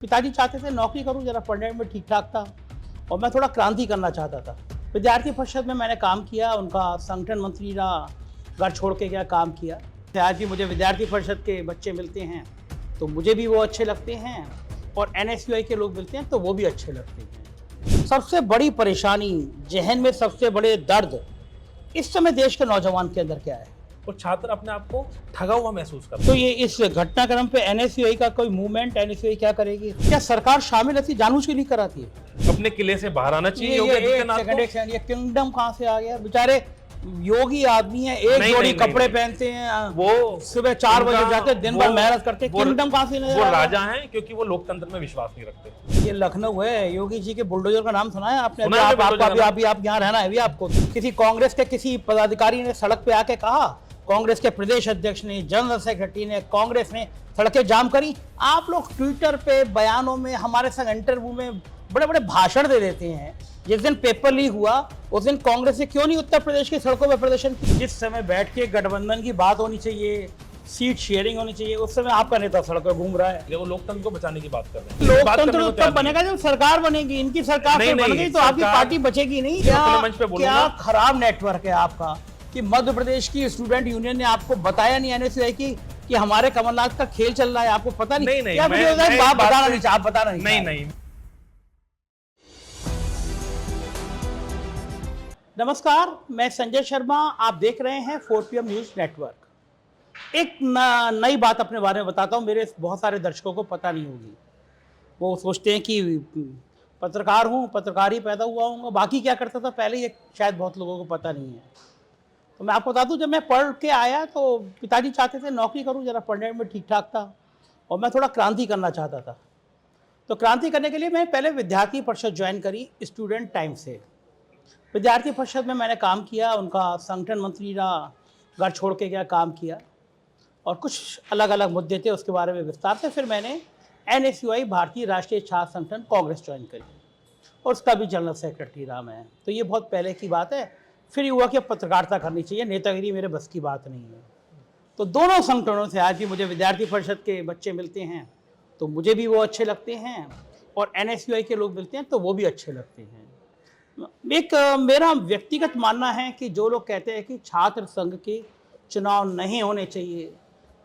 पिताजी चाहते थे नौकरी करूं, जरा पढ़ने में ठीक ठाक था और मैं थोड़ा क्रांति करना चाहता था। विद्यार्थी परिषद में मैंने काम किया, उनका संगठन मंत्री रहा, घर छोड़ के गया, काम किया। आज भी मुझे विद्यार्थी परिषद के बच्चे मिलते हैं तो मुझे भी वो अच्छे लगते हैं और एनएसयूआई के लोग मिलते हैं तो वो भी अच्छे लगते हैं। सबसे बड़ी परेशानी, जहन में सबसे बड़े दर्द इस समय देश के नौजवान के अंदर क्या है? और छात्र अपने आप को ठगा हुआ महसूस करते तो ये इस घटनाक्रम पे एनएसयूआई का कोई मूवमेंट, एनएसयूआई क्या करेगी? क्या सरकार शामिल ऐसी जानबूझ के नहीं कराती है? हैं। अपने किले से बाहर आना चाहिए योगी आदित्यनाथ को। एक सेकंड, ये किंगडम कहाँ से आ गया? बेचारे योगी आदमी है, एक जोड़ी कपड़े पहनते हैं, वो सुबह 4 बजे जाते हैं, दिन भर मेहनत करते हैं। किंगडम कहाँ से नजर वो आ रहा है? राजा हैं क्योंकि वो लोकतंत्र में विश्वास नहीं रखते। ये लखनऊ है, योगी जी के बुलडोजर का नाम सुना है आपने? सुना है आप यहाँ रहना है अभी आपको। किसी कांग्रेस के किसी पदाधिकारी ने सड़क पे आके कहा, कांग्रेस के प्रदेश अध्यक्ष ने, जनरल सेक्रेटरी ने, कांग्रेस ने सड़कें जाम करी। आप लोग ट्विटर पे, बयानों में, हमारे संग इंटरव्यू में बड़े बड़े भाषण दे देते हैं। जिस दिन पेपर लीक हुआ उस दिन कांग्रेस ने क्यों नहीं उत्तर प्रदेश की सड़कों पर प्रदर्शन किया? जिस समय बैठ के गठबंधन की बात होनी चाहिए, सीट शेयरिंग होनी चाहिए, उस समय आपका नेता सड़क पर घूम रहा है। वो लोकतंत्र को बचाने की बात कर रहे हैं। लोकतंत्र तब बनेगा जब सरकार बनेगी। इनकी सरकार बन गई तो आपकी पार्टी बचेगी नहीं। क्या खराब नेटवर्क है आपका कि मध्य प्रदेश की स्टूडेंट यूनियन ने आपको बताया नहीं एनएसयूआई की कि हमारे कमलनाथ का खेल चल रहा है, आपको पता नहीं? नहीं, क्या आप बताना नहीं? नहीं। नमस्कार, मैं संजय शर्मा, आप देख रहे हैं 4PM न्यूज नेटवर्क। एक नई बात अपने बारे में बताता हूँ, मेरे बहुत सारे दर्शकों को पता नहीं होगी। वो सोचते हैं कि पत्रकार हूँ, पत्रकार ही पैदा हुआ हूँ, बाकी क्या करता था पहले ये शायद बहुत लोगों को पता नहीं है। तो मैं आपको बता दूं, जब मैं पढ़ के आया तो पिताजी चाहते थे नौकरी करूं, जरा पढ़ने में ठीक ठाक था और मैं थोड़ा क्रांति करना चाहता था। तो क्रांति करने के लिए मैं पहले विद्यार्थी परिषद ज्वाइन करी, स्टूडेंट टाइम से। विद्यार्थी परिषद में मैंने काम किया, उनका संगठन मंत्री रहा, घर छोड़ के गया, काम किया और कुछ अलग अलग मुद्दे थे उसके बारे में विस्तार से। फिर मैंने एनएसयूआई, भारतीय राष्ट्रीय छात्र संगठन कांग्रेस ज्वाइन करी और उसका भी जनरल सेक्रेटरी रहा मैं। तो ये बहुत पहले की बात है। फिर ये हुआ कि पत्रकारिता करनी चाहिए, नेतागिरी मेरे बस की बात नहीं है। तो दोनों संगठनों से आज भी मुझे विद्यार्थी परिषद के बच्चे मिलते हैं तो मुझे भी वो अच्छे लगते हैं और एनएसयूआई के लोग मिलते हैं तो वो भी अच्छे लगते हैं। एक मेरा व्यक्तिगत मानना है कि जो लोग कहते हैं कि छात्र संघ के चुनाव नहीं होने चाहिए,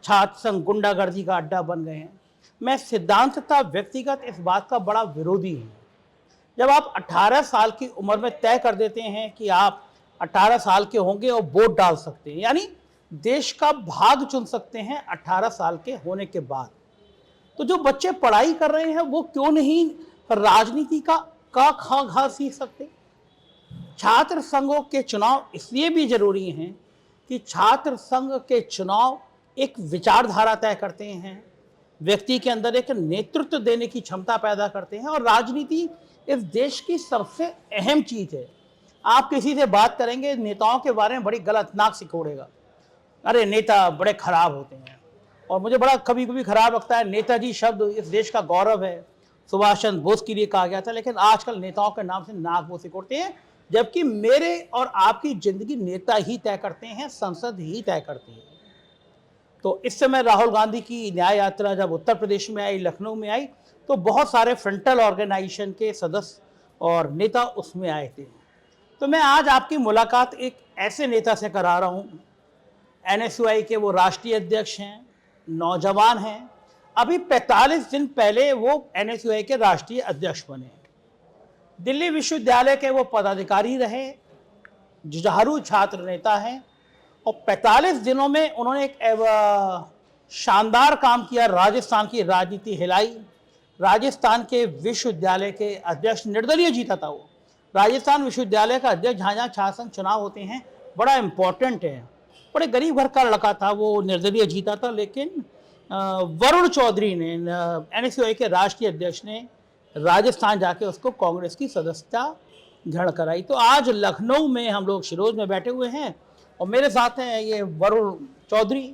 छात्र संघ गुंडागर्दी का अड्डा बन गए हैं, मैं सिद्धांततः व्यक्तिगत इस बात का बड़ा विरोधी हूँ। जब आप 18 साल की उम्र में तय कर देते हैं कि आप 18 साल के होंगे और वोट डाल सकते हैं, यानी देश का भाग चुन सकते हैं 18 साल के होने के बाद, तो जो बच्चे पढ़ाई कर रहे हैं वो क्यों नहीं राजनीति का खा घा सीख सकते? छात्र संघों के चुनाव इसलिए भी जरूरी हैं कि छात्र संघ के चुनाव एक विचारधारा तय करते हैं, व्यक्ति के अंदर एक नेतृत्व देने की क्षमता पैदा करते हैं और राजनीति इस देश की सबसे अहम चीज है। आप किसी से बात करेंगे नेताओं के बारे में बड़ी गलत नाक सिकोड़ेगा, अरे नेता बड़े खराब होते हैं। और मुझे बड़ा कभी कभी खराब लगता है, नेताजी शब्द इस देश का गौरव है, सुभाष चंद्र बोस के लिए कहा गया था, लेकिन आजकल नेताओं के नाम से नाक वो सिकोड़ते हैं, जबकि मेरे और आपकी जिंदगी नेता ही तय करते हैं, संसद ही तय करती है। तो इस समय राहुल गांधी की न्याय यात्रा जब उत्तर प्रदेश में आई, लखनऊ में आई, तो बहुत सारे फ्रंटल ऑर्गेनाइजेशन के सदस्य और नेता उसमें आए थे। तो मैं आज आपकी मुलाकात एक ऐसे नेता से करा रहा हूँ, एनएसयूआई के वो राष्ट्रीय अध्यक्ष हैं, नौजवान हैं, अभी 45 दिन पहले वो एनएसयूआई के राष्ट्रीय अध्यक्ष बने। दिल्ली विश्वविद्यालय के वो पदाधिकारी रहे, जुझारू छात्र नेता हैं और 45 दिनों में उन्होंने एक शानदार काम किया, राजस्थान की राजनीति हिलाई। राजस्थान के विश्वविद्यालय के अध्यक्ष, निर्दलीय जीता था वो, राजस्थान विश्वविद्यालय का अध्यक्ष, जहाँ जहाँ छात्र संघ चुनाव होते हैं बड़ा इम्पोर्टेंट है। बड़े गरीब घर का लड़का था वो, निर्दलीय जीता था, लेकिन वरुण चौधरी ने, एनएसयूआई के राष्ट्रीय अध्यक्ष ने राजस्थान जाके उसको कांग्रेस की सदस्यता ग्रहण कराई। तो आज लखनऊ में हम लोग शिरोज में बैठे हुए हैं और मेरे साथ हैं ये वरुण चौधरी,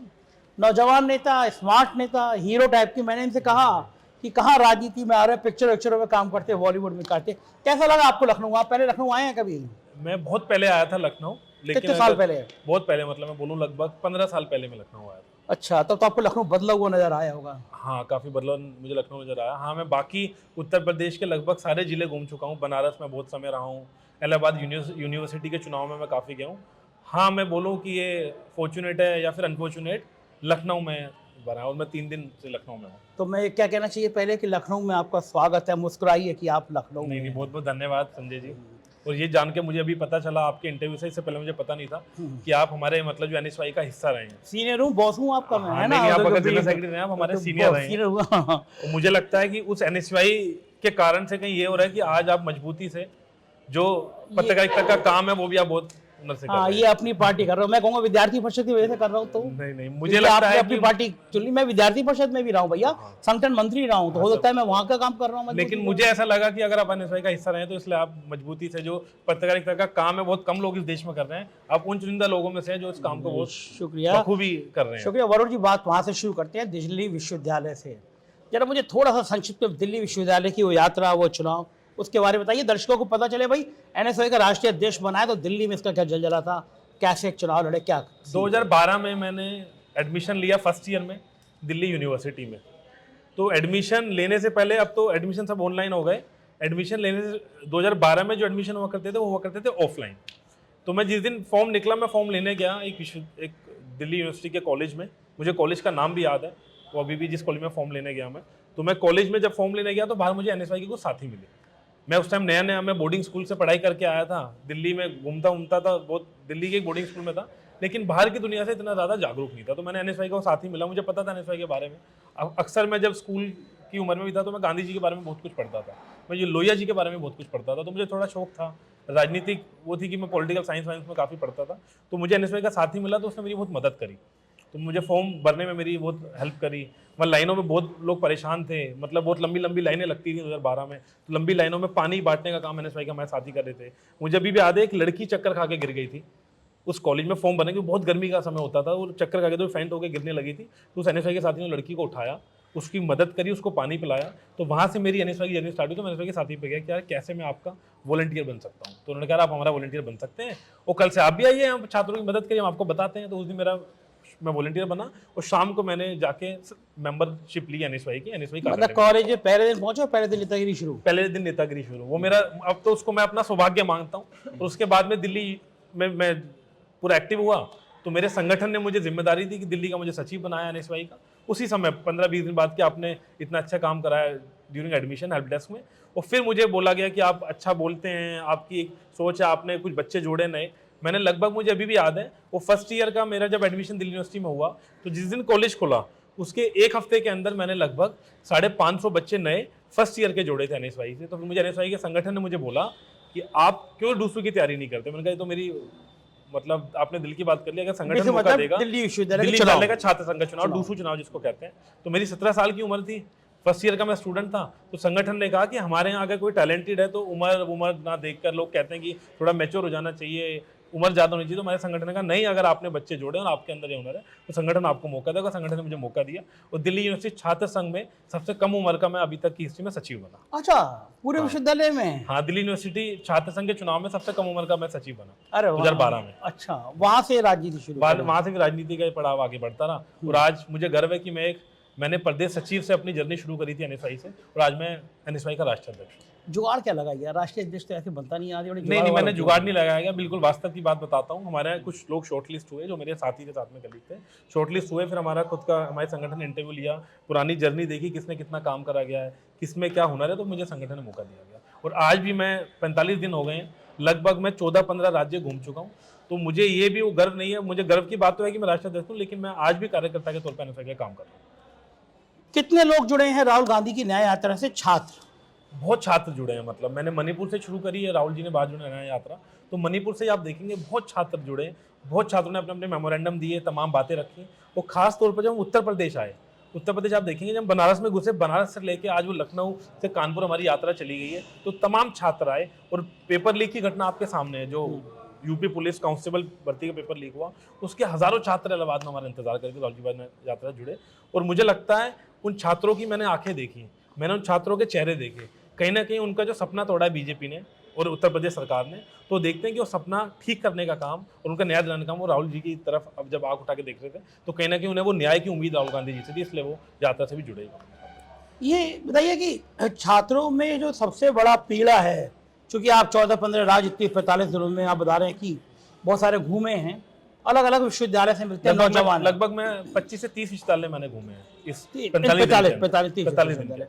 नौजवान नेता, स्मार्ट नेता, हीरो टाइप की। मैंने इनसे कहा कि कहाँ राजनीति में आ रहे, पिक्चरों में काम करते, बॉलीवुड में करते। कैसा लगा आपको लखनऊ? आप पहले लखनऊ आए हैं कभी? मैं बहुत पहले आया था लखनऊ, लेकिन कितने साल पहले? बहुत पहले, मतलब मैं बोलूँ लगभग 15 साल पहले मैं लखनऊ आया था। अच्छा, तब तो आपको लखनऊ बदला हुआ नजर आया होगा। हाँ, काफ़ी बदलाव मुझे लखनऊ नज़र आया। हाँ, मैं बाकी उत्तर प्रदेश के लगभग सारे ज़िले घूम चुका हूँ। बनारस में बहुत समय रहा हूँ। इलाहाबाद यूनिवर्सिटी के चुनाव में मैं काफ़ी गया हूँ। हाँ, मैं बोलूँ कि ये फॉर्च्यूनेट है या फिर अनफॉर्च्यूनेट, लखनऊ में बना और मैं 3 दिन से लखनऊ में हूँ। तो मैं क्या कहना चाहिए पहले कि लखनऊ में आपका स्वागत है, मुस्कुराइए कि आप लखनऊ में नहीं, हैं। बहुत-बहुत धन्यवाद संजय जी। और ये जान के मुझे अभी पता चला आपके इंटरव्यू से, इससे पहले मुझे पता नहीं था कि आप हमारे मतलब जो एनएसवाई का हिस्सा रहे हैं। सीनियर हूँ, बॉस हूँ आपका मैं, हाँ, है ना? नहीं, आप तो अगर कभी- जनरल सेक्रेटरी हैं, आप हमारे तो सीनियर बॉस, रहे हैं। सीनियर हुआ। तो मुझे लगता है कि उस एनएसवाई के कारण से कहीं ये हो रहा है कि आज आप मजबूती से जो पत्रकारिता का काम है वो भी आप बहुत हुनर से कर हाँ, रहे ये अपनी पार्टी कर रहा हूँ, मैं कहूँगा विद्यार्थी परिषद की वजह से कर रहा हूँ। तो हैं। नहीं, मुझे क्योंकि लगता आपने है अपनी कि पार्टी चुनी, मैं विद्यार्थी परिषद में भी रहा हूँ भैया, संगठन मंत्री रहा हूँ, तो हो सकता है मैं वहाँ का काम कर रहा हूँ मजबूती लेकिन से। मुझे ऐसा लगा कि अगर आप एनएसवाई का हिस्सा रहे हैं तो इसलिए आप मजबूती से जो पत्रकारिता का काम है बहुत कम लोग इस देश में कर रहे हैं, आप उन चुनिंदा लोगों में से हैं जो इस काम को बहुत शुक्रिया, बखूबी कर रहे हैं। शुक्रिया वरुण जी। बात वहाँ से शुरू करते हैं, दिल्ली विश्वविद्यालय से। जरा मुझे थोड़ा सा संक्षिप्त में दिल्ली विश्वविद्यालय की वो यात्रा, वो चुनाव, उसके बारे में बताइए, दर्शकों को पता चले भाई एनएसवाई का राष्ट्रीय अध्यक्ष बनाया तो दिल्ली में इसका क्या जलजला था, कैसे चुनाव लड़े, क्या 2012 में मैंने एडमिशन लिया फर्स्ट ईयर में दिल्ली यूनिवर्सिटी में। तो एडमिशन लेने से पहले, अब तो एडमिशन सब ऑनलाइन हो गए, एडमिशन लेने से 2012 में जो एडमिशन हुआ करते थे वो हुआ करते थे ऑफलाइन। तो मैं जिस दिन फॉर्म निकला, मैं फॉर्म लेने गया एक दिल्ली यूनिवर्सिटी के कॉलेज में, मुझे कॉलेज का नाम भी याद है, वो अभी भी जिस कॉलेज में फॉर्म लेने गया मैं, तो मैं कॉलेज में जब फॉर्म लेने गया तो बाहर मुझे एनएसवाई के कुछ साथी मिले। मैं उस टाइम नया मैं बोर्डिंग स्कूल से पढ़ाई करके आया था, दिल्ली में घूमता था बहुत, दिल्ली के एक बोर्डिंग स्कूल में था, लेकिन बाहर की दुनिया से इतना ज़्यादा जागरूक नहीं था। तो मैंने एनएसवाई का साथी मिला, मुझे पता था एनएसवाई के बारे में। अक्सर मैं जब स्कूल की उम्र में भी था तो मैं गांधी जी के बारे में बहुत कुछ पढ़ता था, मैं ये लोहिया जी के बारे में बहुत कुछ पढ़ता था, तो मुझे थोड़ा शौक था राजनीतिक, वो थी कि मैं पॉलिटिकल साइंस में काफ़ी पढ़ता था। तो मुझे एनएसवाई का साथी मिला तो उसने मेरी बहुत मदद करी, तो मुझे फॉर्म भरने में मेरी बहुत हेल्प करी। वहाँ लाइनों में बहुत लोग परेशान थे, मतलब बहुत लंबी लंबी लाइनें लगती थी 2012 में, तो लंबी लाइनों में पानी बांटने का काम एनएसवाई का हमारे साथी कर रहे थे। मुझे अभी भी याद है, एक लड़की चक्कर खा के गिर गई थी उस कॉलेज में फॉर्म भरने के, बहुत गर्मी का समय होता था, और चक्कर खा के तो फेंट होकर गिरने लगी थी। तो उस एनएसवाई के साथी ने लड़की को उठाया, उसकी मदद करी, उसको पानी पिलाया। तो वहाँ से मेरी एनएसवाई की जर्नी स्टार्ट हुई। तो मैं एनएसवाई के साथी पे गया कि यार कैसे मैं आपका वॉलंटियर बन सकता हूँ। तो उन्होंने कहा आप हमारा वॉलंटियर बन सकते हैं, और कल से आप भी आइए, हम छात्रों की मदद करिए, हम आपको बताते हैं। तो उस दिन मैं वॉलंटियर बना, और शाम को मैंने जाके मेंबरशिप ली एनएसवाई की। एनएसवाई मतलब कॉलेज में पहले दिन पहुंचो, पहले दिन नेतागिरी शुरू? पहले दिन नेतागिरी शुरू, वो मेरा, अब तो उसको मैं अपना सौभाग्य मांगता हूँ। और उसके बाद में दिल्ली में मैं पूरा एक्टिव हुआ, तो मेरे संगठन ने मुझे जिम्मेदारी दी कि दिल्ली का मुझे सचिव बनाया एनएसवाई का। उसी समय 15-20 दिन बाद कि आपने इतना अच्छा काम कराया ड्यूरिंग एडमिशन हेल्प डेस्क में, और फिर मुझे बोला गया कि आप अच्छा बोलते हैं, आपकी एक सोच है, आपने कुछ बच्चे जोड़े नए। मैंने लगभग, मुझे अभी भी याद है, वो फर्स्ट ईयर का मेरा जब एडमिशन दिल्ली यूनिवर्सिटी में हुआ, तो जिस दिन कॉलेज खुला उसके एक हफ्ते के अंदर मैंने लगभग 550 बच्चे नए फर्स्ट ईयर के जोड़े थे एनएसवाई से। तो फिर मुझे एनएसवाई के संगठन ने मुझे बोला कि आप क्यों दूसरों की तैयारी नहीं करते। मैंने कहा तो मेरी, मतलब आपने दिल की बात कर ली, अगर संगठन मौका देगा, दिल्ली विश्वविद्यालय का छात्र संघ चुनाव, डूसू चुनाव जिसको कहते हैं। तो मेरी 17 साल की उम्र थी, फर्स्ट ईयर का मैं स्टूडेंट था। तो संगठन ने कहा कि हमारे यहाँ अगर कोई टैलेंटेड है तो उम्र ना देखकर, लोग कहते हैं कि थोड़ा मैच्योर हो जाना चाहिए, उम्र ज़्यादा होनी चाहिए, तो हमारे संगठन ने कहा नहीं, अगर आपने बच्चे जोड़े और आपके अंदर ये हुनर है तो संगठन आपको मौका देगा। संगठन ने मुझे मौका दिया, और दिल्ली यूनिवर्सिटी छात्र संघ में सबसे कम उम्र का मैं अभी तक की हिस्ट्री में सचिव बना। अच्छा, पूरे विश्वविद्यालय में? हाँ, दिल्ली यूनिवर्सिटी छात्र संघ के चुनाव में सबसे कम उम्र का मैं सचिव बना। अरे 2012 में। अच्छा, वहां से राजनीति शुरू? वहां से भी राजनीति का पड़ाव आगे बढ़ता रहा, और आज मुझे गर्व है कि मैंने प्रदेश सचिव से अपनी जर्नी शुरू करी थी एनएसवाई से, और आज मैं एनएसवाई का राष्ट्रीय अध्यक्ष हूँ। जुगाड़ क्या लगा यार, राष्ट्रीय अध्यक्ष तो ऐसे बनता नहीं आदि? नहीं, मैंने जुगाड़ नहीं लगाया गया, बिल्कुल वास्तव की बात बताता हूँ। हमारे कुछ लोग शॉर्टलिस्ट हुए, जो मेरे साथी के साथ में कलीग थे, शॉर्टलिस्ट हुए, फिर हमारा खुद का, हमारे संगठन ने इंटरव्यू लिया, पुरानी जर्नी देखी, किसने कितना काम करा गया है, किसमें क्या हुनर है, तो मुझे संगठन ने मौका दिया गया। और आज भी मैं 45 दिन हो गए हैं, लगभग मैं 14-15 राज्य घूम चुका हूँ। तो मुझे ये भी वो गर्व नहीं है, मुझे गर्व की बात तो है कि मैं राष्ट्रीय अध्यक्ष हूँ, लेकिन मैं आज भी कार्यकर्ता के तौर पर एनएसवाई का काम कर रहा हूँ। कितने लोग जुड़े हैं राहुल गांधी की न्याय यात्रा से? छात्र? बहुत छात्र जुड़े हैं, मतलब मैंने मणिपुर से शुरू करी है, राहुल जी ने बाद जुड़े न्याय यात्रा, तो मणिपुर से आप देखेंगे बहुत छात्र जुड़े हैं, बहुत छात्रों ने अपने अपने मेमोरेंडम दिए, तमाम बातें रखी। और खास तौर पर जब हम उत्तर प्रदेश आए, उत्तर प्रदेश आप देखेंगे, जब बनारस में घुसे, बनारस से लेके आज वो लखनऊ से कानपुर हमारी यात्रा चली गई है, तो तमाम छात्र आए। और पेपर लीक की घटना आपके सामने है, जो यूपी पुलिस कांस्टेबल भर्ती का पेपर लीक हुआ, उसके हजारों छात्र इलाहाबाद में हमारा इंतजार करके राहुल जी यात्रा जुड़े। और मुझे लगता है उन छात्रों की मैंने आंखें देखी, मैंने उन छात्रों के चेहरे देखे, कहीं ना कहीं उनका जो सपना तोड़ा है बीजेपी ने, और उत्तर प्रदेश सरकार ने, तो देखते हैं कि वो सपना ठीक करने का काम और उनका न्याय दिलाने का काम वो राहुल जी की तरफ अब जब आंख उठा के देख रहे थे, तो कहीं ना कहीं उन्हें वो न्याय की उम्मीद राहुल गांधी जी से थी, इसलिए वो यात्रा से भी जुड़े। ये बताइए कि छात्रों में जो सबसे बड़ा पीड़ा है, चूंकि आप 14-15 राज्य 45 दिनों में आप बता रहे हैं कि बहुत सारे घूमे हैं, अलग अलग विश्वविद्यालय से मिलते हैं नौजवान। लगभग मैं 25 से 30 विश्वविद्यालय मैंने घूमे हैं इस 45 दिन।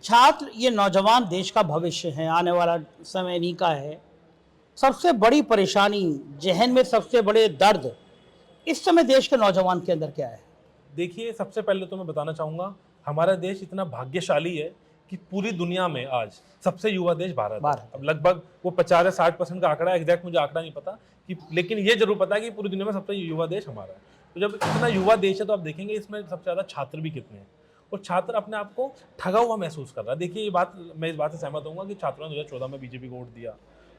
छात्र ये नौजवान देश का भविष्य है, आने वाला समय इन्हीं का है। सबसे बड़ी परेशानी, जहन में सबसे बड़े दर्द इस समय देश के नौजवान के अंदर क्या है? देखिए, सबसे पहले तो मैं बताना चाहूंगा, हमारा देश इतना भाग्यशाली है कि पूरी दुनिया में आज सबसे युवा देश भारत है। अब लगभग वो 50 या 60% का आंकड़ा है, एग्जैक्ट मुझे आंकड़ा नहीं पता कि, लेकिन ये जरूर पता है कि पूरी दुनिया में सबसे युवा देश हमारा है। तो जब इतना युवा देश है तो आप देखेंगे इसमें सबसे ज़्यादा छात्र भी कितने हैं, और छात्र अपने आप को ठगा हुआ महसूस कर रहा है। देखिए, ये बात मैं इस बात से सहमत हूँ कि छात्रों ने 2014 में बीजेपी को वोट दिया,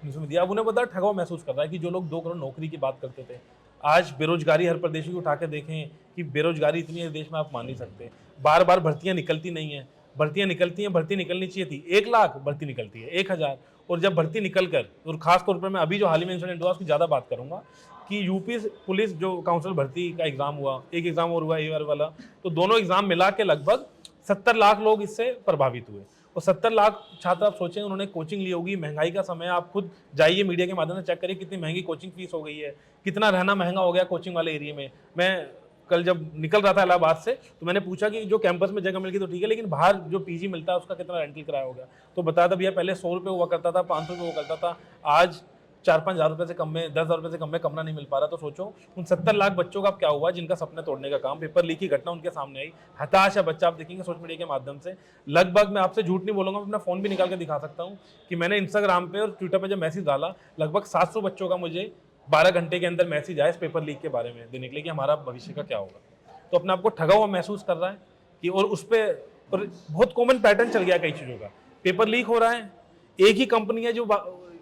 19 में दिया, अब उन्हें पता ठगा हुआ महसूस कर रहा है कि जो लोग 2 करोड़ नौकरी की बात करते थे, आज बेरोजगारी हर प्रदेश की उठा के देखें कि बेरोजगारी इतनी है देश में, आप मान नहीं सकते। बार बार भर्तियां निकलती नहीं है, भर्तियां निकलती हैं, भर्ती निकलनी चाहिए थी 1 लाख, भर्ती निकलती है 1000। और जब भर्ती निकल कर, और खास तौर पर मैं अभी जो हाल ही में इंसिडेंट हुआ उसकी ज़्यादा बात करूंगा कि यूपी पुलिस जो काउंसिल भर्ती का एग्जाम हुआ, एक एग्जाम और हुआ AR वाला, तो दोनों एग्जाम मिला के लगभग 70 लाख लोग इससे प्रभावित हुए। और 70 लाख छात्र, आप सोचें, उन्होंने कोचिंग ली होगी, महंगाई का समय, आप खुद जाइए मीडिया के माध्यम से चेक करिए कितनी महंगी कोचिंग फीस हो गई है, कितना रहना महंगा हो गया कोचिंग वाले एरिया में। मैं कल जब निकल रहा था इलाहाबाद से, तो मैंने पूछा कि जो कैंपस में जगह मिल गई तो ठीक है, लेकिन बाहर जो PG मिलता है उसका कितना रेंटल किराया हो गया। तो बताया था भैया पहले 100 रुपये हुआ करता था, 500 रुपये हुआ करता था, आज 4-5 हज़ार रुपये से कम में, 10 हज़ार रुपये से कम में कमरा नहीं मिल पा रहा। तो सोचो उन 70 लाख बच्चों का क्या हुआ जिनका सपने तोड़ने का काम, पेपर लीक की घटना उनके सामने आई। हताश है बच्चा, आप देखेंगे सोशल मीडिया के माध्यम से। लगभग मैं आपसे झूठ नहीं बोलूंगा, मैं अपना फोन भी निकाल के दिखा सकता हूँ कि मैंने इंस्टाग्राम पे और ट्विटर पे जब मैसेज डाला, लगभग 700 बच्चों का मुझे 12 घंटे के अंदर मैसेज आया इस पेपर लीक के बारे में देने के लिए कि हमारा भविष्य का क्या होगा। तो अपने आप को ठगा हुआ महसूस कर रहा है कि, और उस पर बहुत कॉमन पैटर्न चल गया कई चीज़ों का। पेपर लीक हो रहा है, एक ही कंपनी है जो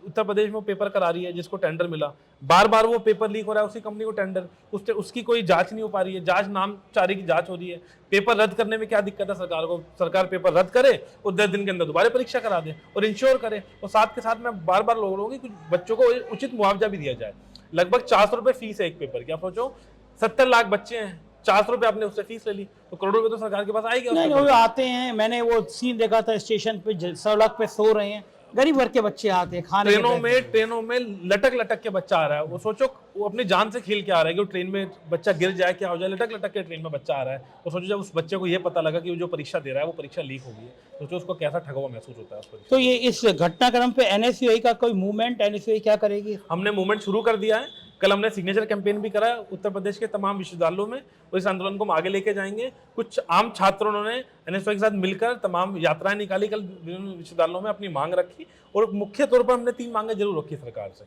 उत्तर प्रदेश में पेपर करा रही है, जिसको टेंडर मिला, बार बार वो पेपर लीक हो रहा है, उसी कंपनी को टेंडर, उसकी कोई जांच नहीं हो पा रही है, जांच नामचारी की जांच हो रही है। पेपर रद्द करने में क्या दिक्कत है सरकार को? सरकार पेपर रद्द करे और 10 दिन के अंदर दोबारा परीक्षा करा दे और इंश्योर करे, और साथ के साथ मैं बार बार लोगों की कुछ बच्चों को उचित मुआवजा भी दिया जाए। लगभग 400 रुपये फीस है एक पेपर की। आप सोचो 70 लाख बच्चे हैं, 400 रुपये आपने उससे फीस ले ली, तो करोड़ों रुपये तो सरकार के पास आएगी। नहीं, वो आते हैं, मैंने वो सीन देखा था, स्टेशन पे सड़क पे सो रहे हैं, गरीब वर्ग के बच्चे आते हैं खाने, ट्रेनों में लटक के बच्चा आ रहा है। वो सोचो, वो अपनी जान से खेल के आ रहा है कि वो ट्रेन में बच्चा गिर जाए, क्या हो जाए, लटक के ट्रेन में बच्चा आ रहा है। और सोचो जब उस बच्चे को ये पता लगा कि वो जो परीक्षा दे रहा है वो परीक्षा लीक हो गई है, सोचो उसको कैसा ठगा हुआ महसूस होता है। तो ये इस घटनाक्रम पे NSUI का कोई मूवमेंट, NSUI क्या करेगी? हमने मूवमेंट शुरू कर दिया है। कल हमने सिग्नेचर कैंपेन भी करा उत्तर प्रदेश के तमाम विश्वविद्यालयों में, और इस आंदोलन को हम आगे लेके जाएंगे। कुछ आम छात्रों ने NSUI के साथ मिलकर तमाम यात्राएं निकाली, कल विभिन्न विश्वविद्यालयों में अपनी मांग रखी, और मुख्य तौर पर हमने 3 मांगें जरूर रखी सरकार से।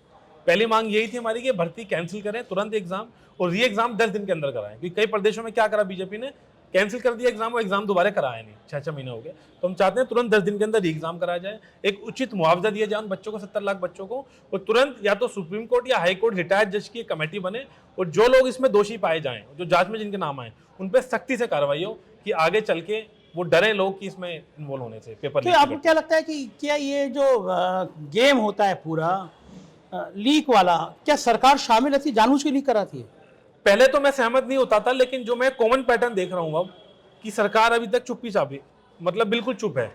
पहली मांग यही थी हमारी कि भर्ती कैंसिल करें तुरंत एग्जाम, और री एग्जाम 10 दिन के अंदर कराएं, क्योंकि कई प्रदेशों में क्या करा बीजेपी ने, कैंसिल कर दिया एग्जाम, वो एग्जाम दोबारा कराया नहीं, 6-6 महीने हो गए। तो हम चाहते हैं तुरंत 10 दिन के अंदर री एग्जाम कराया जाए, एक उचित मुआवजा दिया जाए उन बच्चों को, 70 लाख बच्चों को, और तुरंत या तो सुप्रीम कोर्ट या हाई कोर्ट रिटायर्ड जज की कमेटी बने, और जो लोग इसमें दोषी पाए जाएं, जो जांच में जिनके नाम आए, उन पर सख्ती से कार्रवाई हो कि आगे चल के वो डरे लोग कि इसमें इन्वॉल्व होने से। पेपर तो आपको क्या लगता है कि क्या ये जो गेम होता है पूरा लीक वाला, क्या सरकार शामिल रहती, जानबूझ के लीक कराती है? पहले तो मैं सहमत नहीं होता था, लेकिन जो मैं कॉमन पैटर्न देख रहा हूँ अब, कि सरकार अभी तक चुप्पी चापी, मतलब बिल्कुल चुप है।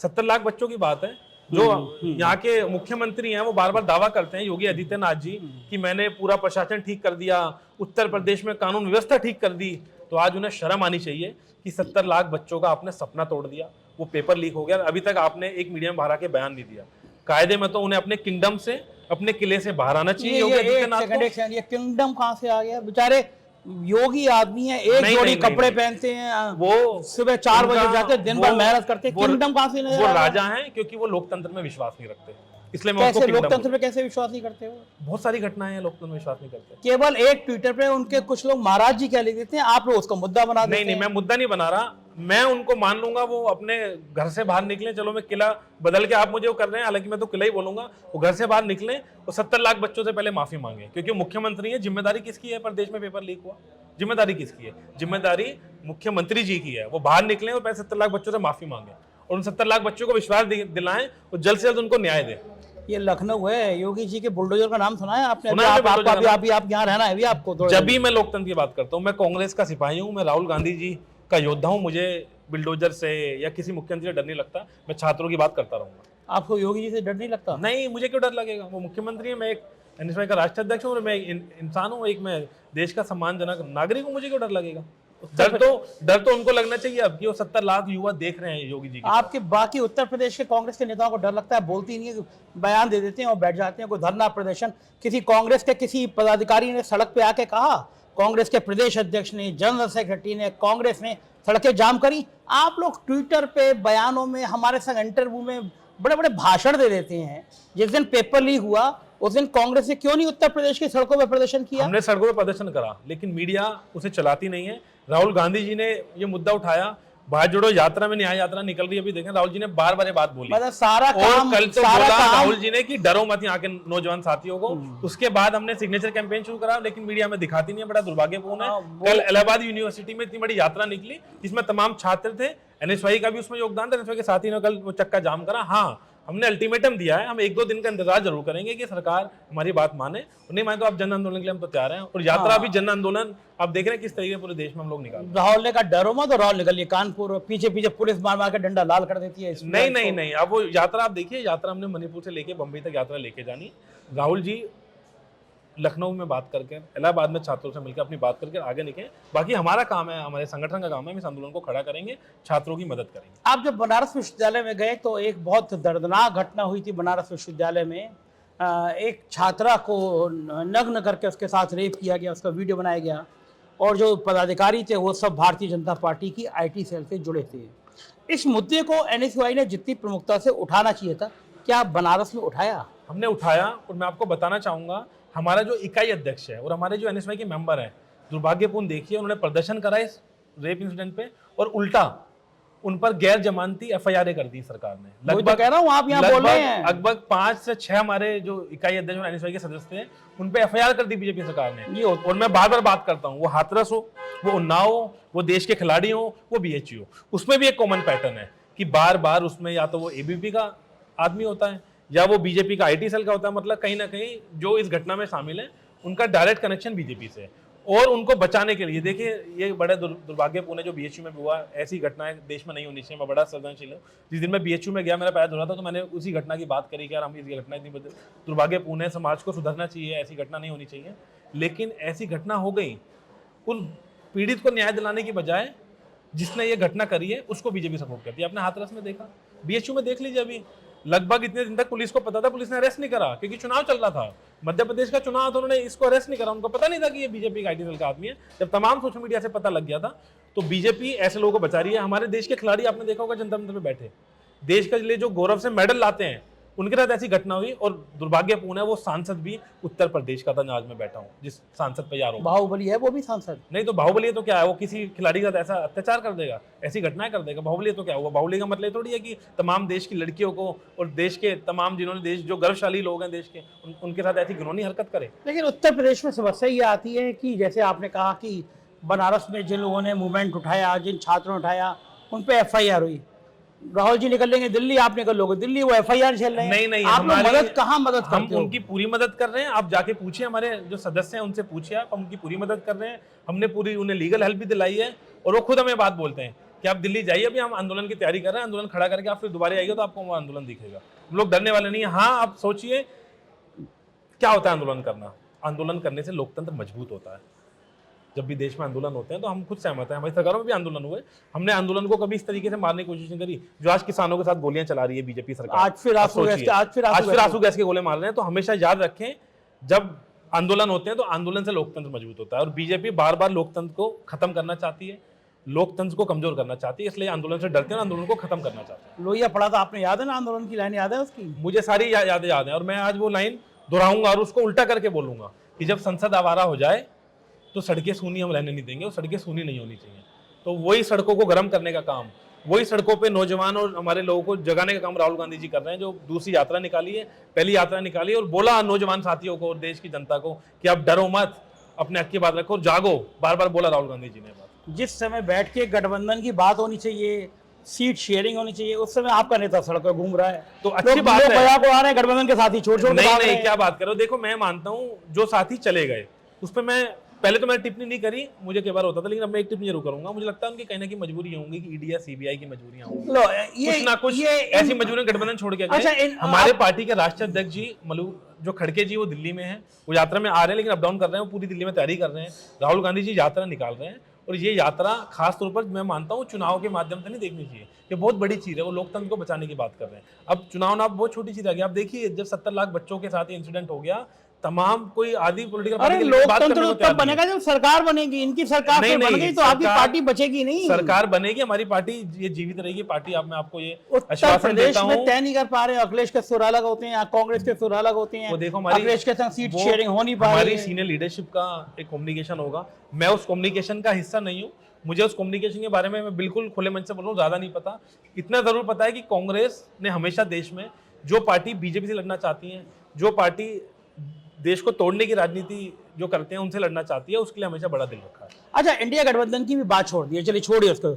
70 लाख बच्चों की बात है, जो यहाँ के मुख्यमंत्री हैं वो बार बार दावा करते हैं, योगी आदित्यनाथ जी, कि मैंने पूरा प्रशासन ठीक कर दिया, उत्तर प्रदेश में कानून व्यवस्था ठीक कर दी। तो आज उन्हें शर्म आनी चाहिए कि 70 लाख बच्चों का आपने सपना तोड़ दिया, वो पेपर लीक हो गया, अभी तक आपने एक मीडिया में बाहर आके बयान नहीं दिया। कायदे में तो उन्हें अपने किंगडम से, अपने किले से बाहर आना चाहिए। ये किंगडम कहाँ से आ गया? बेचारे योगी आदमी है, एक जोड़ी कपड़े पहनते हैं, वो सुबह 4 बजे जाते हैं, दिन भर मेहनत करते हैं, किंगडम कहाँ से? वो राजा हैं क्योंकि वो लोकतंत्र में विश्वास नहीं रखते, इसलिए मैं कैसे लोकतंत्र में कैसे विश्वास नहीं करते हो? बहुत सारी घटनाएं हैं लोकतंत्र में विश्वास नहीं करते। केवल एक ट्विटर पे उनके कुछ लोग महाराज जी क्या लिख देते हैं, आप लोग उसको मुद्दा बना देते हैं। नहीं, मैं मुद्दा नहीं बना रहा, मैं उनको मान लूंगा वो अपने घर से बाहर निकले। चलो मैं किला बदल के आप मुझे वो कर रहे हैं, हालांकि मैं तो किला ही बोलूंगा। वो घर से बाहर निकले और 70 लाख बच्चों से पहले माफी मांगे, क्योंकि मुख्यमंत्री है। जिम्मेदारी किसकी है? प्रदेश में पेपर लीक हुआ, जिम्मेदारी किसकी है? जिम्मेदारी मुख्यमंत्री जी की है। वो बाहर निकले और पहले 70 लाख बच्चों से माफी मांगे, और उन 70 लाख बच्चों को विश्वास दिलाएं और जल्द से जल्द उनको न्याय दें। ये लखनऊ है, योगी जी के बुलडोजर का नाम सुना है आपने? सुना है आप बुलडोजर का अभी आप यहाँ रहना है अभी आपको थोड़ा जब भी मैं लोकतंत्र की बात करता हूँ, मैं कांग्रेस का सिपाही हूँ, मैं राहुल गांधी जी का योद्धा हूँ, मुझे बिल्डोजर से या किसी मुख्यमंत्री से डर नहीं लगता, मैं छात्रों की बात करता रहूंगा। आपको योगी जी से डर नहीं लगता? नहीं, मुझे क्यों डर लगेगा, वो मुख्यमंत्री है, मैं एक एनएसवाई का राष्ट्रीय अध्यक्ष हूँ और मैं इंसान हूँ, एक मैं देश का सम्मानजनक नागरिक हूँ, मुझे क्यों डर लगेगा? डर तो उनको लगना चाहिए अब कि वो 70 लाख युवा देख रहे हैं योगी जी की। आपके बाकी उत्तर प्रदेश के कांग्रेस के नेताओं को डर लगता है? बोलती नहीं है, बयान दे देते हैं और बैठ जाते हैं। कोई धरना प्रदर्शन किसी कांग्रेस के किसी पदाधिकारी ने सड़क पे आके कहा, कांग्रेस के प्रदेश अध्यक्ष ने, जनरल सेक्रेटरी ने, कांग्रेस ने सड़कें जाम करी? आप लोग ट्विटर पे, बयानों में, हमारे संग इंटरव्यू में बड़े बड़े भाषण दे देते हैं। जिस दिन पेपर लीक हुआ उस दिन कांग्रेस ने क्यों नहीं उत्तर प्रदेश की सड़कों पर प्रदर्शन किया? हमने सड़कों पर प्रदर्शन करा, लेकिन मीडिया उसे चलाती नहीं है। राहुल गांधी जी ने ये मुद्दा उठाया, भारत जोड़ो यात्रा में, न्याय यात्रा निकल रही है, अभी देखें राहुल जी ने बार बार ये बात बोली। मतलब सारा और काम, कल तो सारा बोला काम राहुल जी ने कि डरो मत यहाँ के नौजवान साथियों को। उसके बाद हमने सिग्नेचर कैंपेन शुरू करा, लेकिन मीडिया में दिखाती नहीं है, बड़ा दुर्भाग्यपूर्ण है। कल इलाहाबाद यूनिवर्सिटी में इतनी बड़ी यात्रा निकली जिसमें तमाम छात्र थे, एनएसवाई का भी उसमें योगदान था, एनएसवाई के साथी ने कल वो चक्का जाम करा। हाँ, हमने अल्टीमेटम दिया है, हम 1-2 दिन का इंतजार जरूर करेंगे कि सरकार हमारी बात माने, और नहीं माने तो आप जन आंदोलन के लिए हम तो तैयार हैं। और यात्रा भी जन आंदोलन आप देख रहे हैं किस तरीके पूरे देश में हम लोग निकाल। राहुल ने कहा डरो मत, और राहुल निकलिए कानपुर, पीछे पीछे पुलिस मार मार के डंडा लाल कर देती है। नहीं, अब वो यात्रा आप देखिए, यात्रा हमने मणिपुर से लेके बम्बई तक यात्रा लेके जानी। राहुल जी लखनऊ में बात करके, इलाहाबाद में छात्रों से मिलकर अपनी बात करके आगे निकले। बाकी हमारा काम है, हमारे संगठन का काम है, हम इस आंदोलन को खड़ा करेंगे, छात्रों की मदद करेंगे। आप जब बनारस विश्वविद्यालय में गए तो एक बहुत दर्दनाक घटना हुई थी बनारस विश्वविद्यालय में। एक छात्रा को नग्न करके उसके साथ रेप किया गया, उसका वीडियो बनाया गया, और जो पदाधिकारी थे वो सब भारतीय जनता पार्टी की IT सेल से जुड़े थे। इस मुद्दे को NSUI ने जितनी प्रमुखता से उठाना चाहिए था, क्या बनारस में उठाया? हमने उठाया, और मैं आपको बताना चाहूंगा, हमारा जो इकाई अध्यक्ष है और हमारे जो एनएसवाई के मेंबर हैं, दुर्भाग्यपूर्ण देखिए, उन्होंने प्रदर्शन करा इस रेप इंसिडेंट पे, और उल्टा उन पर गैर जमानती FIR कर दी सरकार ने। लगभग कह रहा हूं, आप यहाँ बोल रहे हैं लगभग 5 से 6 हमारे जो इकाई अध्यक्ष और एनएसवाई के सदस्य थे, उन पे FIR कर दी बीजेपी सरकार ने। और मैं बार बार बात करता हूँ, वो हाथरस हो, वो उन्नाव हो, वो देश के खिलाड़ी हो, वो BHU हो, उसमें भी एक कॉमन पैटर्न है कि बार बार उसमें या तो वो ABP का आदमी होता है या वो बीजेपी का IT सेल का होता है। मतलब कहीं ना कहीं जो इस घटना में शामिल है उनका डायरेक्ट कनेक्शन बीजेपी से है, और उनको बचाने के लिए देखिए, ये बड़े दुर्भाग्यपूर्ण है जो BHU में भी हुआ। ऐसी घटनाएं देश में नहीं होनी चाहिए। मैं बड़ा संवेदनशील हूँ। जिस दिन मैं BHU में गया, मेरा पैर धुला था, तो मैंने उसी घटना की बात करी कि यार हम इस घटना इतनी दुर्भाग्यपूर्ण है, समाज को सुधरना चाहिए, ऐसी घटना नहीं होनी चाहिए। लेकिन ऐसी घटना हो गई, उन पीड़ित को न्याय दिलाने की बजाय जिसने ये घटना करी है उसको बीजेपी सपोर्ट करती है। आपने हाथरस में देखा, BHU में देख लीजिए, अभी लगभग इतने दिन तक पुलिस को पता था, पुलिस ने अरेस्ट नहीं करा क्योंकि चुनाव चल रहा था, मध्य प्रदेश का चुनाव था, उन्होंने इसको अरेस्ट नहीं करा। उनको पता नहीं था कि ये बीजेपी का IT सेल का आदमी है। जब तमाम सोशल मीडिया से पता लग गया था, तो बीजेपी ऐसे लोगों को बचा रही है। हमारे देश के खिलाड़ी आपने देखा होगा जंतर मंतर पे बैठे, देश के लिए जो गौरव से मेडल लाते हैं, उनके साथ ऐसी घटना हुई। और दुर्भाग्यपूर्ण है वो सांसद भी उत्तर प्रदेश का था, आज मैं बैठा हूँ जिस सांसद पे आरोप। बाहुबली है वो भी सांसद? नहीं तो बाहुबली है तो क्या है, वो किसी खिलाड़ी के साथ ऐसा अत्याचार कर देगा, ऐसी घटनाएं कर देगा। बाहुबली तो क्या हुआ? बाहुबली का मतलब थोड़ी है कि तमाम देश की लड़कियों को और देश के तमाम जिन्होंने देश जो गर्वशाली लोग हैं देश के, उनके साथ ऐसी घिनौनी हरकत करे। लेकिन उत्तर प्रदेश में समस्या ये आती है कि जैसे आपने कहा कि बनारस में जिन लोगों ने मूवमेंट उठाया, जिन छात्रों ने उठाया, उन पे FIR हुई। राहुल जी निकल लेंगे दिल्ली, आप निकल लोगे दिल्ली, वो FIR झेल रहे हैं। नहीं, आप लोग मदद कहाँ मदद करते हम हो? उनकी पूरी मदद कर रहे हैं। आप जाके पूछिए, हमारे जो सदस्य हैं उनसे पूछिए, आप उनकी पूरी मदद कर रहे हैं। हमने पूरी उन्हें लीगल हेल्प भी दिलाई है, और वो खुद हमें बात बोलते हैं कि आप दिल्ली जाइए, अभी हम आंदोलन की तैयारी कर रहे हैं, आंदोलन खड़ा करके आप फिर दोबारा आइएगा तो आपको वो आंदोलन दिखेगा। हम लोग डरने वाले नहीं है। हाँ, आप सोचिए क्या होता है आंदोलन करना। आंदोलन करने से लोकतंत्र मजबूत होता है। जब भी देश में आंदोलन होते हैं तो हम खुद सहमत हैं, हमारी सरकारों में भी आंदोलन हुए, हमने आंदोलन को कभी इस तरीके से मारने की कोशिश नहीं करी जो आज किसानों के साथ गोलियां चला रही है बीजेपी सरकार। आज फिर आंसू गैस के गोले मार रहे हैं। तो हमेशा याद रखें, जब आंदोलन होते हैं तो आंदोलन से लोकतंत्र मजबूत होता है, और बीजेपी बार बार लोकतंत्र को खत्म करना चाहती है, लोकतंत्र को कमजोर करना चाहती है, इसलिए आंदोलन से डरते हैं, आंदोलन को खत्म करना चाहते हैं। लोहिया पड़ा था, आपने याद है ना आंदोलन की लाइन याद है उसकी? मुझे सारी यादें याद है, और मैं आज वो लाइन दोहराऊंगा और उसको उल्टा करके बोलूंगा कि जब संसद आवारा हो जाए तो सड़कें सूनी हम रहने नहीं देंगे, और सड़कें सूनी नहीं होनी चाहिए। तो वही सड़कों को गर्म करने का काम, वही सड़कों पे नौजवान और हमारे लोगों को जगाने का काम राहुल गांधी जी कर रहे हैं, जो दूसरी यात्रा निकाली है, पहली यात्रा निकाली है, और बोला नौजवान साथियों को और देश की जनता को कि आप डरो मत, अपने हक की बात रखो, जागो। बार बार बोला राहुल गांधी जी ने बात। जिस समय बैठ के गठबंधन की बात होनी चाहिए, सीट शेयरिंग होनी चाहिए। उस समय आपका नेता सड़क पर घूम रहा है, तो अच्छी बात है। बया को आ रहे हैं गठबंधन के साथी छोड़ छोड़ नहीं नहीं, क्या बात करो। देखो मैं मानता हूं जो साथी चले गए उस पर मैं पहले तो मैंने टिप्पणी नहीं करी, मुझे कई बार होता था, लेकिन अब मैं एक टिप्पणी जरूर करूंगा। मुझे लगता है उनकी कहीं ना कहीं मजबूरी होंगी कि ईडी या सीबीआई की मजबूरियां होंगी, कुछ ना कुछ ऐसी मजबूरियां गठबंधन छोड़ के गए। हमारे पार्टी के राष्ट्रीय अध्यक्ष जी जो खड़गे जी, वो दिल्ली में हैं, वो यात्रा में आ रहे हैं, लेकिन अप डाउन कर रहे हैं, वो पूरी दिल्ली में तैयारी कर रहे हैं। राहुल गांधी जी यात्रा निकाल रहे हैं, और ये यात्रा खासतौर पर मैं मानता हूँ चुनाव के माध्यम से नहीं देखनी चाहिए। ये बहुत बड़ी चीज है, वो लोकतंत्र को बचाने की बात कर रहे हैं। अब चुनाव ना बहुत छोटी चीज आ गई। आप देखिए जब 70 लाख बच्चों के साथ इंसिडेंट हो गया, तमाम कोई आदि पॉलिटिकल अरे लोकतंत्र तब बनेगा जब सरकार बनेगी। इनकी सरकार नहीं, बन गई तो आपकी पार्टी बचेगी नहीं। सरकार बनेगी, हमारी पार्टी ये जीवित रहेगी पार्टी। अब मैं आपको ये आश्वासन देता हूं। तय नहीं कर पा रहे, अखिलेश के सुर अलग होते हैं, कांग्रेस के सुर अलग होते हैं। वो देखो हमारी अखिलेश के संग सीट शेयरिंग हो नहीं पा रही। हमारी सीनियर लीडरशिप का एक कम्युनिकेशन होगा, मैं उस कम्युनिकेशन का हिस्सा नहीं हूँ। मुझे उस कम्युनिकेशन के बारे में मैं बिल्कुल खुले मन से बोल रहा हूँ, ज्यादा नहीं पता। इतना जरूर पता है कि कांग्रेस ने हमेशा देश में जो पार्टी बीजेपी से लड़ना चाहती है, जो पार्टी देश को तोड़ने की राजनीति जो करते हैं उनसे लड़ना चाहती है, उसके लिए हमेशा बड़ा दिल रखा है। अच्छा, इंडिया गठबंधन की भी बात छोड़ दी, चलिए छोड़िए उसको।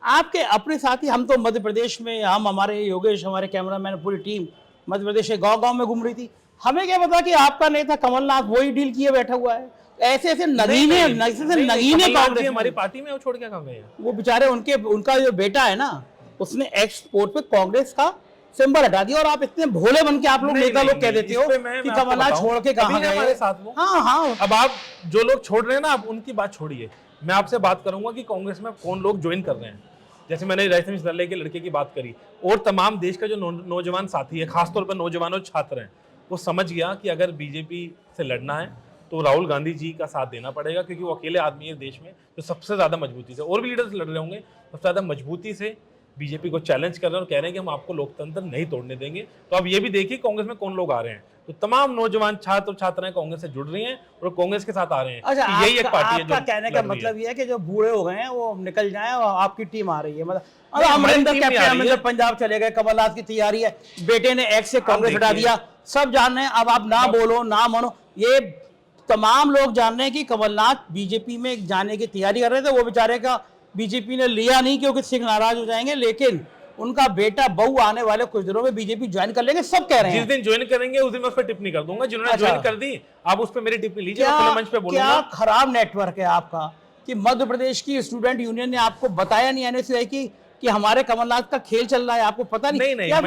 आपके अपने साथी, हम तो मध्य प्रदेश में, हमारे योगेश, हमारे कैमरामैन, पूरी टीम मध्य प्रदेश के गांव-गांव में घूम रही थी। हमें क्या पता कि आपका नेता कमलनाथ वही डील किए बैठा हुआ है। ऐसे नगीने कांग्रेस हमारी पार्टी में वो छोड़ के कहाँ गए हैं? वो बेचारे उनका जो बेटा है ना, उसने एक्सपोर्ट पे कांग्रेस का सिंबल हटा दिया। और आप इतने भोले बन के आप लोग नेता लोग कह देते हो कि कमलनाथ छोड़ के कहाँ गए हमारे साथ वो। हाँ हाँ, अब आप जो लोग छोड़ रहे हैं ना, आप उनकी बात छोड़िए। मैं आपसे बात करूंगा कि कांग्रेस में कौन लोग ज्वाइन कर रहे हैं। जैसे मैंने राजस्थान विश्वविद्यालय के लड़के की बात करी, और तमाम देश का जो नौजवान साथी है, खासतौर पर नौजवान और छात्र हैं, वो समझ गया कि अगर बीजेपी से लड़ना है तो राहुल गांधी जी का साथ देना पड़ेगा, क्योंकि वो अकेले आदमी है देश में जो सबसे ज्यादा मजबूती से, और भी लीडर्स लड़ रहे होंगे, सबसे ज्यादा मजबूती से बीजेपी को चैलेंज कर रहे हैं और कह रहे हैं कि हम आपको लोकतंत्र नहीं तोड़ने देंगे। तो अब ये भी देखिए कांग्रेस में कौन लोग आ रहे हैं। तो तमाम नौजवान छात्र और छात्राएं कांग्रेस से जुड़ रही हैं और कांग्रेस के साथ आ रहे हैं। अच्छा, तो यही एक पार्टी है जो कहने का मतलब ये है कि जो बूढ़े हो गए हैं वो निकल जाएं और आपकी टीम आ रही है। मतलब अमरिंदर पंजाब चले गए, कमलनाथ की तैयारी है, बेटे ने एक्स से कांग्रेस हटा दिया, सब जान रहे हैं। अब आप ना बोलो ना मानो, ये तमाम लोग जान रहे हैं कि कमलनाथ बीजेपी में जाने की तैयारी कर रहे थे। वो बेचारे का बीजेपी ने लिया नहीं क्योंकि सिंह नाराज हो जाएंगे, लेकिन उनका बेटा बहू आने वाले कुछ दिनों में बीजेपी ज्वाइन कर लेंगे, सब कह रहे हैं। जिस दिन ज्वाइन करेंगे उस दिन मैं उस पर टिप्पणी कर दूंगा। जिन्होंने ज्वाइन कर दी आप उस पर मेरी टिप्पणी लीजिए, मैं मंच पे बोलूंगा। क्या खराब नेटवर्क है आपका कि मध्य प्रदेश की स्टूडेंट यूनियन ने आपको बताया नहीं एनएसयूआई कि हमारे कमलनाथ का खेल चल रहा है, आपको पता नहीं? नहीं, आप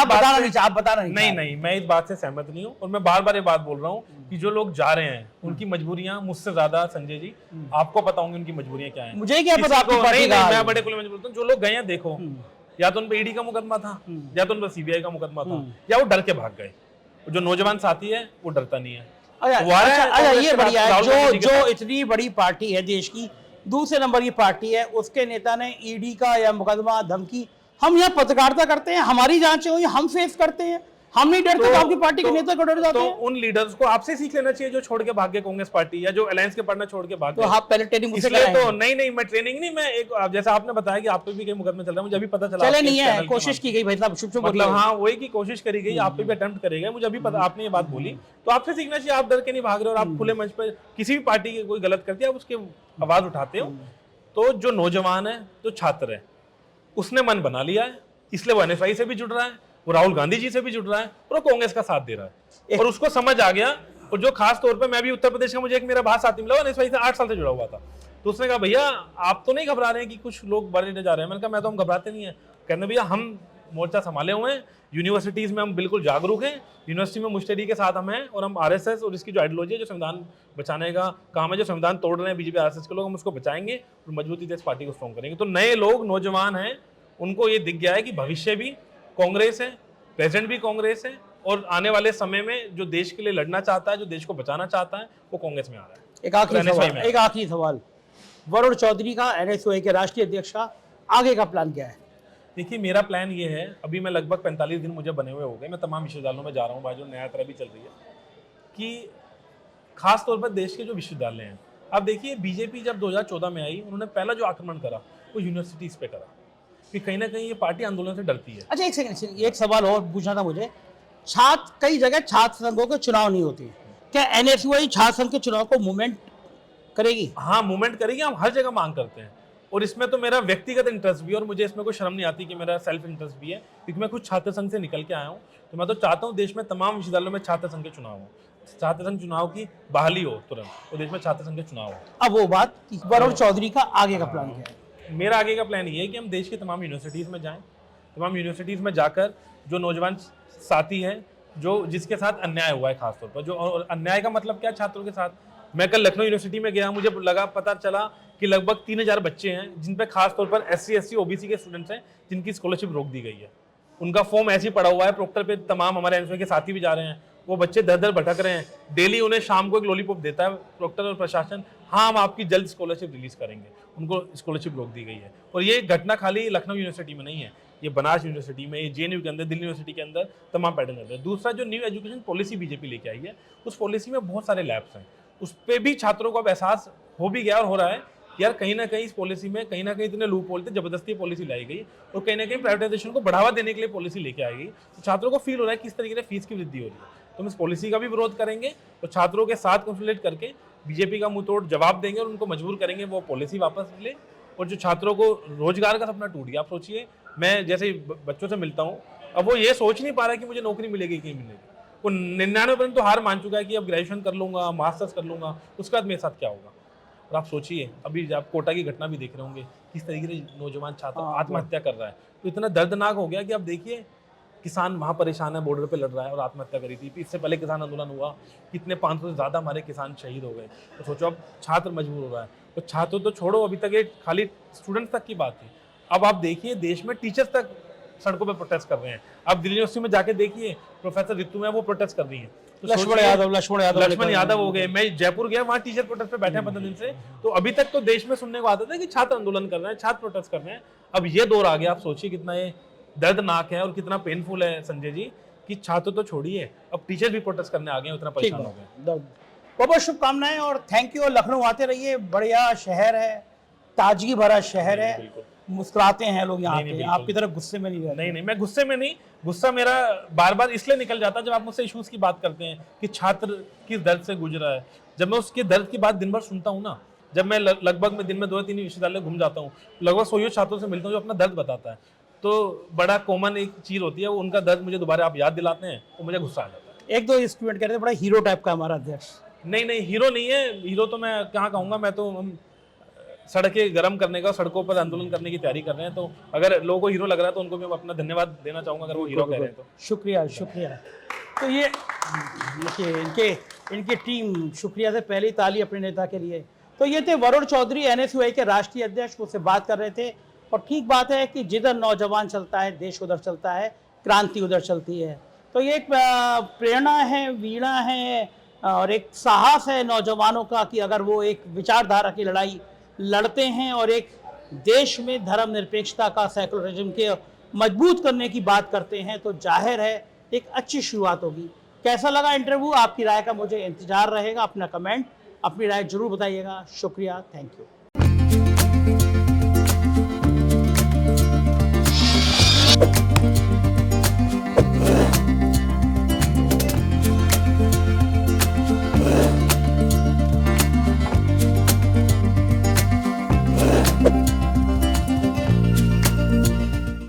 बताना नहीं। नहीं, मैं इस बात से सहमत नहीं हूँ, और मैं बार बार ये बात बोल रहा हूँ कि जो लोग जा रहे हैं उनकी मजबूरियां मुझसे ज्यादा, संजय जी आपको पता होंगी उनकी मजबूरियां क्या है। मुझे क्या पता आपको? नहीं, मैं बड़े खुले में बोलता हूँ, जो लोग गए हैं देखो, या तो उन पर ईडी का मुकदमा था, या तो उन पर सीबीआई का मुकदमा था, या वो डर के भाग गए। जो नौजवान साथी है वो डरता नहीं है। अच्छा, ये बढ़िया है। जो इतनी बड़ी पार्टी है देश की, दूसरे नंबर की पार्टी है, उसके नेता ने ईडी का या मुकदमा, धमकी, हम यहाँ पत्रकारिता करते हैं, हमारी जांचें हुई, हम फेस करते हैं, हम नहीं डरते तो आपकी पार्टी के नेता को डर जाते हैं। उन लीडर्स को आपसे सीख लेना चाहिए जो छोड़ के भाग गए कांग्रेस पार्टी, या जो अलायंस के पार्टनर छोड़ के भाग गए। तो आप पहले ट्रेनिंग मुझसे कराएं। तो नहीं, मैं ट्रेनिंग नहीं, मैं एक, जैसा आपने बताया कि आप पे भी कई मुकदमे चल रहे हैं, मुझे अभी पता चला। चले नहीं है, कोशिश की गई भाई साहब, मतलब हाँ, वही की कोशिश करी गई, आप पे भी अटेम्प्ट करे गए, मुझे अभी पता, आपने ये बात बोली, तो आपसे सीखना चाहिए। आप डर के नहीं भाग रहे, और आप खुले मंच पर किसी भी पार्टी की कोई गलत करती है आप उसके आवाज उठाते हो। तो जो नौजवान है, जो छात्र है, उसने मन बना लिया है, इसलिए वो एनएसआई से भी जुड़ रहा है, वो राहुल गांधी जी से भी जुड़ रहा है, और वो कांग्रेस का साथ दे रहा है, और उसको समझ आ गया। और जो खास तौर पे, मैं भी उत्तर प्रदेश का, मुझे एक मेरा भाई साथी मिला, एनएसआई से 8 साल से जुड़ा हुआ था, तो उसने कहा भैया आप तो नहीं घबरा रहे हैं कि कुछ लोग बढ़ने जा रहे हैं? मैंने कहा मैं तो, हम घबराते नहीं है। कहने भैया हम मोर्चा संभाले हुए हैं, यूनिवर्सिटीज में हम बिल्कुल जागरूक हैं, यूनिवर्सिटी में मुश्तरी के साथ हम हैं, और हम आरएसएस और इसकी जो आइडियोलॉजी है, जो संविधान बचाने का काम है, जो संविधान तोड़ रहे हैं बीजेपी आरएसएस के लोग, हम उसको बचाएंगे और मजबूती से इस पार्टी को स्ट्रॉन्ग करेंगे। तो नए लोग, नौजवान हैं, उनको ये दिख गया है कि भविष्य भी कांग्रेस है, प्रेजेंट भी कांग्रेस है, और आने वाले समय में जो देश के लिए लड़ना चाहता है, जो देश को बचाना चाहता है, वो कांग्रेस में आ रहा है। एक आखिरी सवाल, वरुण चौधरी का, एनएसयूआई के राष्ट्रीय अध्यक्ष का आगे का प्लान क्या है? देखिए मेरा प्लान ये है, अभी मैं लगभग 45 दिन मुझे बने हुए हो गए, मैं तमाम विश्वविद्यालयों में जा रहा हूँ, भाई जो नया यात्रा भी चल रही है, कि खास तौर पर देश के जो विश्वविद्यालय हैं, आप देखिए बीजेपी जब 2014 में आई, उन्होंने पहला जो आक्रमण करा वो यूनिवर्सिटीज पे करा, कि कहीं ना कहीं ये पार्टी आंदोलन से डरती है। अच्छा, एक सेकंड, एक सवाल और पूछना था मुझे। कई जगह छात्र संघों के चुनाव नहीं होते, क्या एनएसयूआई छात्र संघ के चुनाव को मूवमेंट करेगी? हाँ, मूवमेंट करेगी, हम हर जगह मांग करते हैं। और इसमें तो मेरा व्यक्तिगत इंटरेस्ट भी है और मुझे इसमें कोई शर्म नहीं आती कि मेरा सेल्फ इंटरेस्ट भी है, क्योंकि मैं खुद छात्र संघ से निकल के आया हूँ। तो मैं तो चाहता हूँ देश में तमाम विश्वविद्यालयों में छात्र संघ के चुनाव हो, छात्र संघ चुनाव की बहाली हो तुरंत, और देश में छात्र संघ के चुनाव हो। अब वो बात वरुण चौधरी का आगे का प्लान क्या है? मेरा आगे का प्लान ये है कि हम देश की तमाम यूनिवर्सिटीज़ में जाएं, तमाम यूनिवर्सिटीज़ में जाकर जो नौजवान साथी हैं जो जिसके साथ अन्याय हुआ है, खासतौर पर जो, और अन्याय का मतलब क्या, छात्रों के साथ। मैं कल लखनऊ यूनिवर्सिटी में गया, मुझे पता चला कि लगभग 3000 बच्चे हैं जिन पे खास तौर पर SC ST OBC के स्टूडेंट्स हैं जिनकी स्कॉलरशिप रोक दी गई है। उनका फॉर्म ऐसे ही पड़ा हुआ है, प्रोक्टर पे तमाम हमारे एनएसओ के साथी भी जा रहे हैं, वो बच्चे दर दर भटक रहे हैं। डेली उन्हें शाम को एक लॉलीपॉप देता है प्रोक्टर और प्रशासन, हाँ हम आपकी जल्द स्कॉलरशिप रिलीज करेंगे, उनको स्कॉलरशिप रोक दी गई है। और ये घटना खाली लखनऊ यूनिवर्सिटी में नहीं है, ये बनारस यूनिवर्सिटी में, ये JNU के अंदर, दिल्ली यूनिवर्सिटी के अंदर तमाम पैटर्न रहते हैं। दूसरा, जो न्यू एजुकेशन पॉलिसी बीजेपी लेके आई है, उस पॉलिसी में बहुत सारे लैब्स हैं, उस पर भी छात्रों को अब एहसास हो भी गया और हो रहा है कि यार कहीं ना कहीं इस पॉलिसी में कहीं ना कहीं इतने लूप होल थे, जबरदस्ती पॉलिसी लाई गई और कहीं ना कहीं प्राइवेटाइजेशन को बढ़ावा देने के लिए पॉलिसी लेके आई गई। तो छात्रों को फील हो रहा है किस तरीके से फीस की वृद्धि हो रही है। तो हम इस पॉलिसी का भी विरोध करेंगे और छात्रों के साथ कंसल्टेट करके बीजेपी का मुंह तोड़ जवाब देंगे और उनको मजबूर करेंगे वो पॉलिसी वापस ले। और जो छात्रों को रोजगार का सपना टूट गया, आप सोचिए, मैं जैसे बच्चों से मिलता हूँ, अब वो ये सोच नहीं पा रहा है कि मुझे नौकरी मिलेगी कि नहीं मिलेगी। वो 99% तो हार मान चुका है कि अब ग्रेजुएशन कर लूंगा, मास्टर्स कर लूंगा, उसके बाद मेरे साथ क्या होगा। और आप सोचिए, अभी आप कोटा की घटना भी देख रहे होंगे, किस तरीके से नौजवान छात्र आत्महत्या कर रहा है। तो इतना दर्दनाक हो गया कि अब देखिए, किसान वहाँ परेशान है, बॉर्डर पे लड़ रहा है और आत्महत्या करी थी। इससे पहले किसान आंदोलन हुआ, कितने 500 से ज़्यादा हमारे किसान शहीद हो गए। तो सोचो अब छात्र मजबूर हो रहा है। तो छात्र तो छोड़ो, अभी तक ये खाली स्टूडेंट्स तक की बात थी, अब आप देखिए देश में टीचर्स तक सड़कों पे प्रोटेस्ट कर रहे हैं। आप दिल्ली यूनिवर्सिटी में जाके देखिए, प्रोफेसर ऋतु है वो प्रोटेस्ट कर रही है। तो लक्ष्मण यादव हो गए। मैं जयपुर गया, वहाँ टीचर प्रोटेस्ट पे बैठे हैं 15 दिन से। तो अभी तक तो देश में सुनने को आता था कि छात्र आंदोलन कर रहे हैं, छात्र प्रोटेस्ट कर रहे हैं। अब ये दौर आ गया, आप सोचिए कितना ये दर्दनाक है और कितना पेनफुल है संजय जी, कि छात्र तो छोड़िए, अब टीचर भी प्रोटेस्ट करने आ गए, उतना परेशान हो गए। बहुत बहुत शुभकामनाएं और थैंक यू। लखनऊ आते रहिए, बढ़िया शहर है, ताजगी भरा शहर है, मुस्कुराते हैं लोग यहाँ पे, आपकी तरफ गुस्से में नहीं रहते। नहीं, मैं गुस्से में नहीं, गुस्सा मेरा बार बार इसलिए निकल जाता है जब आप मुझसे इश्यूज की बात करते हैं कि छात्र किस दर्द से गुजरा है। जब मैं उसके दर्द की बात दिन भर सुनता हूँ ना, जब मैं लगभग में दिन में 2 या 3 विश्वविद्यालय घूम जाता हूँ, लगभग 100 छात्रों से मिलता हूँ जो अपना दर्द बताता है, तो बड़ा कॉमन एक चीज होती है, वो उनका दर्द मुझे दोबारा आप याद दिलाते हैं तो मुझे गुस्सा आ जाता है। 1-2 स्टूडेंट कहते हैं बड़ा हीरो टाइप का हमारा अध्यक्ष। नहीं, हीरो नहीं है। हीरो तो मैं कहाँ कहूँगा, मैं तो हम सड़कें गर्म करने का, सड़कों पर आंदोलन करने की तैयारी कर रहे हैं। तो अगर लोगों को हीरो लग रहा है तो उनको मैं अपना धन्यवाद देना चाहूँगा अगर वो हीरो कह रहे हैं तो। शुक्रिया। तो ये देखिए, इनकी टीम, शुक्रिया से पहली ताली अपने नेता के लिए। तो ये थे वरुण चौधरी, NSUI के राष्ट्रीय अध्यक्ष, उससे बात कर रहे थे। और ठीक बात है कि जिधर नौजवान चलता है देश उधर चलता है, क्रांति उधर चलती है। तो ये एक प्रेरणा है, वीणा है और एक साहस है नौजवानों का कि अगर वो एक विचारधारा की लड़ाई लड़ते हैं और एक देश में धर्मनिरपेक्षता का, सेकुलरिज्म के मजबूत करने की बात करते हैं, तो जाहिर है एक अच्छी शुरुआत होगी। कैसा लगा इंटरव्यू, आपकी राय का मुझे इंतजार रहेगा। अपना कमेंट, अपनी राय जरूर बताइएगा। शुक्रिया, थैंक यू।